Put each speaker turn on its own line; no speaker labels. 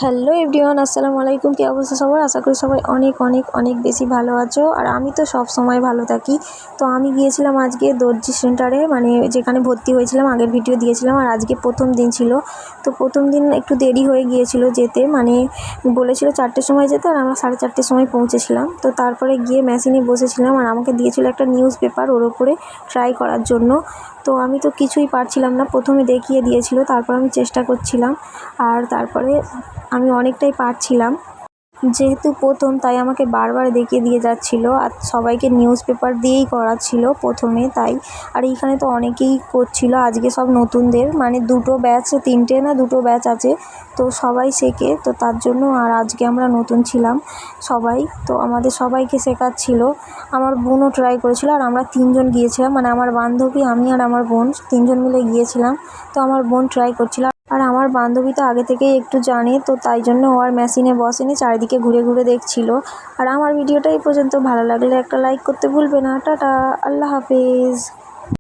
Hello everyone, আসসালামু আলাইকুম। কী অবস্থা সবার? আশা করি সবাই অনেক অনেক অনেক বেশি ভালো আছো। আর আমি তো সব সময় ভালো থাকি। তো আমি গিয়েছিলাম আজকে দর্জি সেন্টারে, মানে যেখানে ভর্তি হয়েছিলাম, আগের ভিডিও দিয়েছিলাম। আর আজকে প্রথম দিন ছিল। তো প্রথম দিন একটু দেরি হয়ে গিয়েছিল যেতে, মানে বলেছিল 4টের সময় যেতে, আর আমরা 4:30-র সময় পৌঁছেছিলাম। তো তারপরে গিয়ে মেশিনে বসেছিলাম, আর আমাকে দিয়েছিল একটা নিউজ পেপার ওর ওপরে ট্রাই করার জন্য। তো আমি তো কিছুই পারছিলাম না, প্রথমে দেখিয়ে দিয়েছিল, তারপর আমি চেষ্টা করছিলাম, আর তারপরে আমি অনেকটাই পারছিলাম। যেহেতু প্রথম, তাই আমাকে বারবার দেখিয়ে দিয়ে যাচ্ছিল, আর সবাইকে নিউজ পেপার দিয়েই করাচ্ছিল প্রথমে, তাই। আর এইখানে তো অনেকেই করছিল আজকে, সব নতুনদের, মানে 2টো ব্যাচ, 3টে না 2টো ব্যাচ আছে, তো সবাই শেখে, তো তার জন্য। আর আজকে আমরা নতুন ছিলাম সবাই, তো আমাদের সবাইকে শেখাচ্ছিল। আমার বোনও ট্রাই করেছিল, আর আমরা 3জন গিয়েছিলাম, মানে আমার বান্ধবী, আমি আর আমার বোন 3জন মিলে গিয়েছিলাম। তো আমার বোন ট্রাই করছিল, আর আমার বান্ধবী তো আগে থেকেই একটু জানে, তো তাই জন্য ও আর মেশিনে বসেনি, চারিদিকে ঘুরে ঘুরে দেখছিল। আর আমার ভিডিওটা এই পর্যন্ত, ভালো লাগলে একটা লাইক করতে ভুলবে না। টাটা, আল্লাহ হাফেজ।